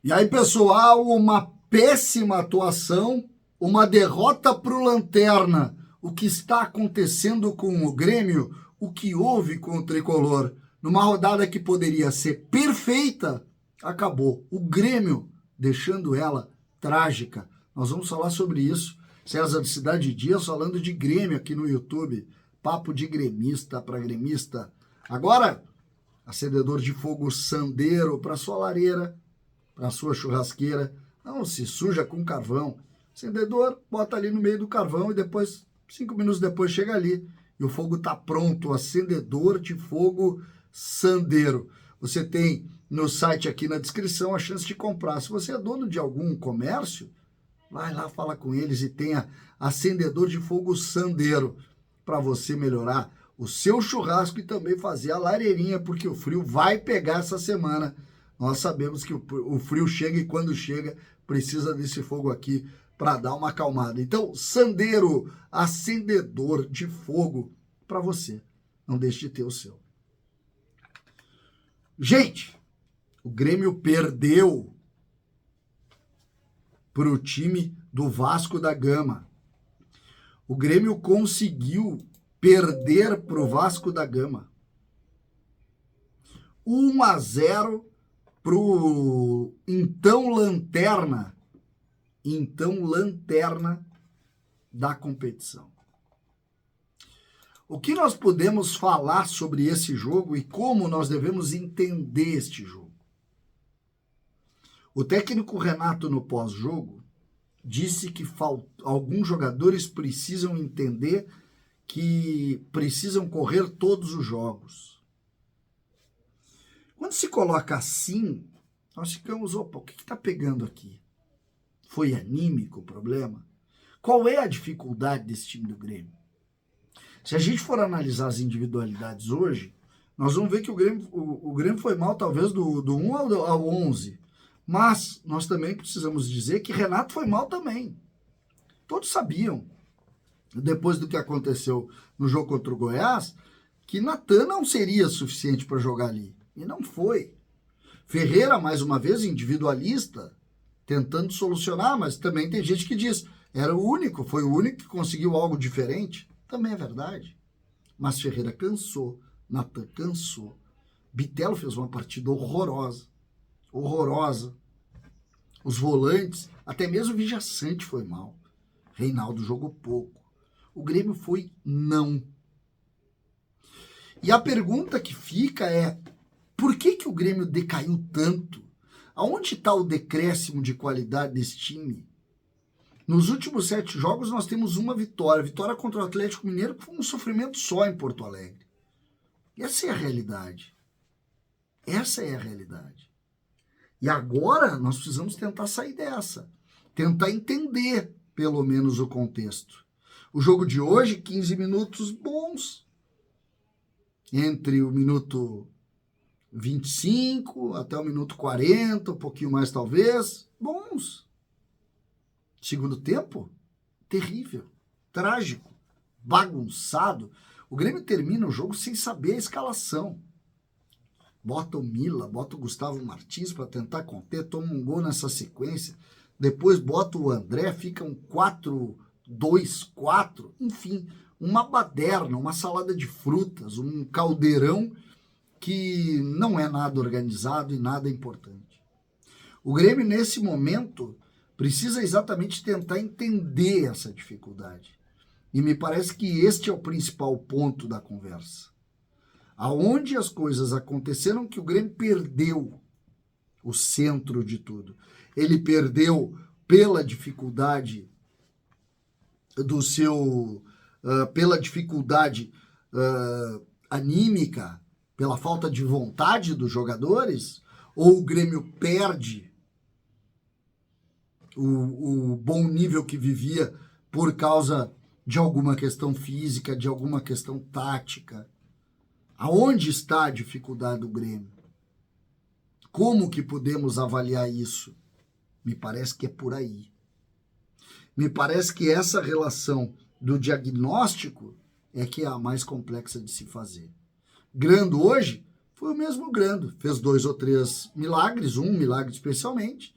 E aí, pessoal, uma péssima atuação, uma derrota para o Lanterna. O que está acontecendo com o Grêmio? O que houve com o Tricolor? Numa rodada que poderia ser perfeita, acabou. O Grêmio deixando ela trágica. Nós vamos falar sobre isso. César de Cidade Dias falando de Grêmio aqui no YouTube. Papo de gremista para gremista. Agora, acendedor de fogo sandeiro para sua lareira, para sua churrasqueira. Não se suja com carvão. Acendedor, bota ali no meio do carvão e depois, 5 minutos depois, chega ali e o fogo está pronto. Acendedor de fogo sandeiro. Você tem no site aqui na descrição a chance de comprar. Se você é dono de algum comércio, vai lá, fala com eles e tenha acendedor de fogo sandeiro para você melhorar o seu churrasco e também fazer a lareirinha, porque o frio vai pegar essa semana. Nós sabemos que o frio chega e quando chega precisa desse fogo aqui para dar uma acalmada. Então, sandeiro, acendedor de fogo para você. Não deixe de ter o seu. Gente, o Grêmio perdeu para o time do Vasco da Gama. O Grêmio conseguiu perder para o Vasco da Gama. 1-0 para o então lanterna da competição. O que nós podemos falar sobre esse jogo e como nós devemos entender este jogo? O técnico Renato, no pós-jogo, disse que alguns jogadores precisam entender que precisam correr todos os jogos. Quando se coloca assim, nós ficamos, opa, o que está pegando aqui? Foi anímico o problema? Qual é a dificuldade desse time do Grêmio? Se a gente for analisar as individualidades hoje, nós vamos ver que o Grêmio foi mal talvez do 1 ao 11. Mas nós também precisamos dizer que Renato foi mal também. Todos sabiam, depois do que aconteceu no jogo contra o Goiás, que Natan não seria suficiente para jogar ali. E não foi. Ferreira, mais uma vez, individualista, tentando solucionar, mas também tem gente que diz, foi o único que conseguiu algo diferente. Também é verdade. Mas Ferreira cansou, Natan cansou. Bitelo fez uma partida horrorosa. Os volantes, até mesmo o Vijaçante foi mal. Reinaldo jogou pouco. O Grêmio foi não. E a pergunta que fica é, por que o Grêmio decaiu tanto? Aonde está o decréscimo de qualidade desse time? Nos últimos 7 jogos nós temos uma vitória. Vitória contra o Atlético Mineiro, que foi um sofrimento só em Porto Alegre. Essa é a realidade. Essa é a realidade. E agora nós precisamos tentar sair dessa. Tentar entender, pelo menos, o contexto. O jogo de hoje, 15 minutos bons. Entre o minuto 25 até o minuto 40, um pouquinho mais talvez. Bons. Segundo tempo, terrível, trágico, bagunçado. O Grêmio termina o jogo sem saber a escalação. Bota o Mila, bota o Gustavo Martins para tentar conter, toma um gol nessa sequência. Depois bota o André, fica um 4-2-4. Enfim, uma baderna, uma salada de frutas, um caldeirão que não é nada organizado e nada importante. O Grêmio, nesse momento, precisa exatamente tentar entender essa dificuldade. E me parece que este é o principal ponto da conversa. Aonde as coisas aconteceram que o Grêmio perdeu o centro de tudo. Ele perdeu pela dificuldade pela dificuldade anímica, pela falta de vontade dos jogadores, ou o Grêmio perde o bom nível que vivia por causa de alguma questão física, de alguma questão tática. Aonde está a dificuldade do Grêmio? Como que podemos avaliar isso? Me parece que é por aí. Me parece que essa relação do diagnóstico é que é a mais complexa de se fazer. Grando hoje foi o mesmo Grando. Fez 2 ou 3 milagres, um milagre especialmente,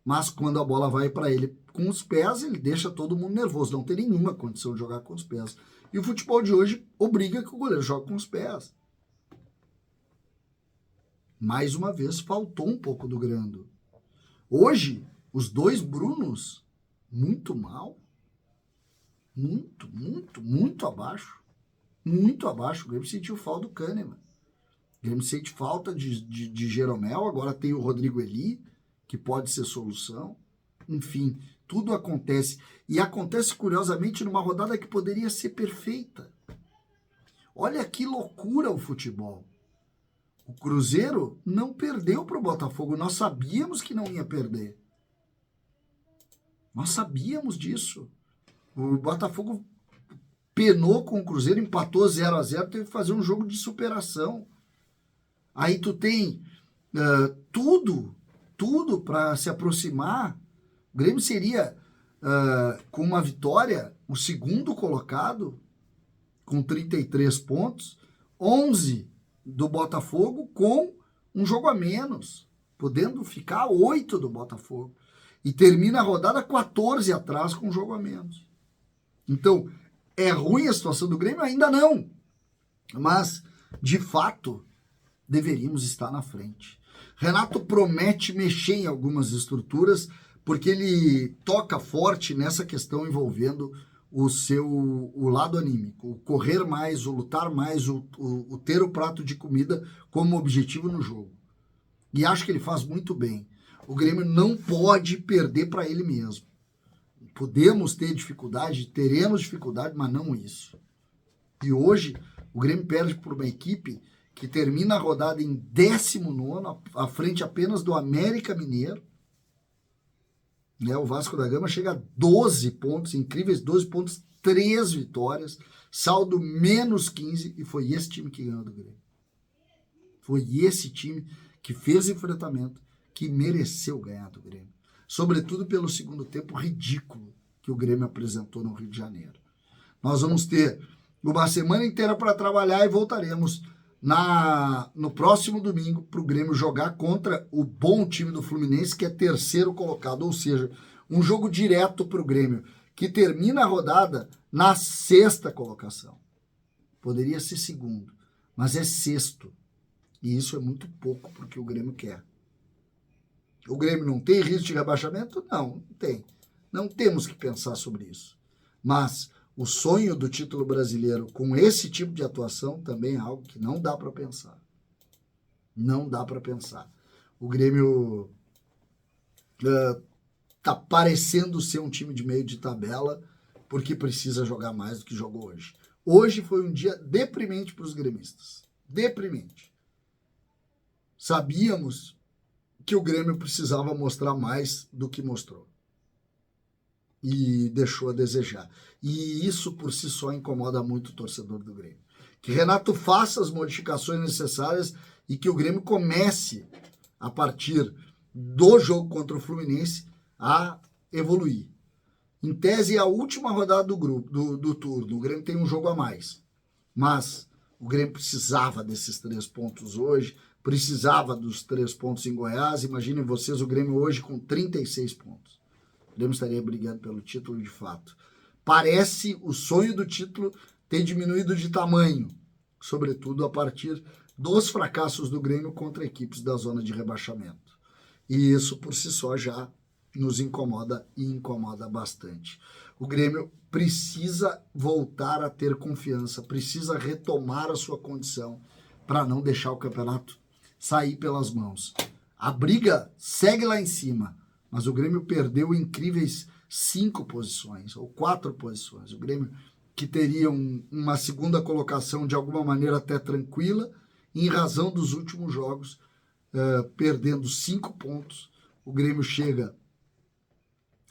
mas quando a bola vai para ele com os pés, ele deixa todo mundo nervoso, não tem nenhuma condição de jogar com os pés. E o futebol de hoje obriga que o goleiro jogue com os pés. Mais uma vez, faltou um pouco do Grando. Hoje, os 2 Brunos, muito mal. Muito abaixo. Muito abaixo. O Grêmio sentiu falta do Kahneman. O Grêmio sente falta de Jeromel. Agora tem o Rodrigo Eli, que pode ser solução. Enfim, tudo acontece. E acontece, curiosamente, numa rodada que poderia ser perfeita. Olha que loucura o futebol. O Cruzeiro não perdeu para o Botafogo. Nós sabíamos que não ia perder. Nós sabíamos disso. O Botafogo penou com o Cruzeiro, empatou 0-0, teve que fazer um jogo de superação. Aí tu tem tudo para se aproximar. O Grêmio seria, com uma vitória, o segundo colocado, com 33 pontos, 11 do Botafogo com um jogo a menos, podendo ficar 8 do Botafogo. E termina a rodada 14 atrás com um jogo a menos. Então, é ruim a situação do Grêmio? Ainda não. Mas, de fato, deveríamos estar na frente. Renato promete mexer em algumas estruturas, porque ele toca forte nessa questão envolvendo o lado anímico, o correr mais, o lutar mais, o ter o prato de comida como objetivo no jogo. E acho que ele faz muito bem. O Grêmio não pode perder para ele mesmo. Podemos ter dificuldade, teremos dificuldade, mas não isso. E hoje o Grêmio perde por uma equipe que termina a rodada em 19º, à frente apenas do América Mineiro. O Vasco da Gama chega a 12 pontos, incríveis 12 pontos, 3 vitórias, saldo menos 15, e foi esse time que ganhou do Grêmio. Foi esse time que fez enfrentamento, que mereceu ganhar do Grêmio. Sobretudo pelo segundo tempo ridículo que o Grêmio apresentou no Rio de Janeiro. Nós vamos ter uma semana inteira para trabalhar e voltaremos no próximo domingo para o Grêmio jogar contra o bom time do Fluminense, que é terceiro colocado, ou seja, um jogo direto para o Grêmio, que termina a rodada na 6ª colocação. Poderia ser segundo, mas é 6º. E isso é muito pouco para o que o Grêmio quer. O Grêmio não tem risco de rebaixamento? Não tem. Não temos que pensar sobre isso. Mas o sonho do título brasileiro com esse tipo de atuação também é algo que não dá para pensar. Não dá para pensar. O Grêmio está parecendo ser um time de meio de tabela porque precisa jogar mais do que jogou hoje. Hoje foi um dia deprimente para os gremistas. Deprimente. Sabíamos que o Grêmio precisava mostrar mais do que mostrou. E deixou a desejar. E isso por si só incomoda muito o torcedor do Grêmio. Que Renato faça as modificações necessárias e que o Grêmio comece, a partir do jogo contra o Fluminense, a evoluir. Em tese, é a última rodada do grupo, do turno. O Grêmio tem um jogo a mais. Mas o Grêmio precisava desses 3 pontos hoje, precisava dos 3 pontos em Goiás. Imaginem vocês o Grêmio hoje com 36 pontos. O Grêmio estaria brigando pelo título de fato. Parece o sonho do título ter diminuído de tamanho, sobretudo a partir dos fracassos do Grêmio contra equipes da zona de rebaixamento. E isso por si só já nos incomoda e incomoda bastante. O Grêmio precisa voltar a ter confiança, precisa retomar a sua condição para não deixar o campeonato sair pelas mãos. A briga segue lá em cima, mas o Grêmio perdeu incríveis 5 posições ou 4 posições. O Grêmio que teria uma segunda colocação de alguma maneira até tranquila, em razão dos últimos jogos, perdendo 5 pontos. O Grêmio chega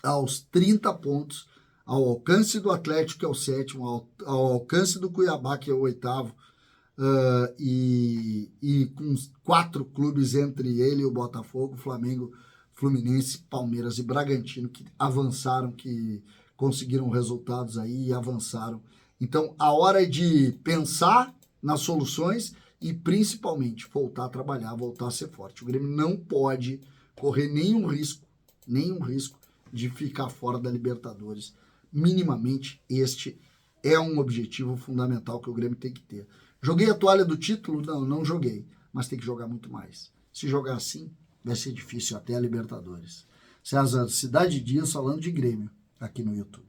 aos 30 pontos, ao alcance do Atlético, que é o 7º, ao alcance do Cuiabá, que é o 8º, e com 4 clubes entre ele e o Botafogo, Flamengo, Fluminense, Palmeiras e Bragantino, que avançaram, que conseguiram resultados aí e avançaram. Então, a hora é de pensar nas soluções e principalmente voltar a trabalhar, voltar a ser forte. O Grêmio não pode correr nenhum risco de ficar fora da Libertadores. Minimamente, este é um objetivo fundamental que o Grêmio tem que ter. Joguei a toalha do título? Não joguei, mas tem que jogar muito mais. Se jogar assim, vai ser difícil até a Libertadores. César, Cidade Dias falando de Grêmio aqui no YouTube.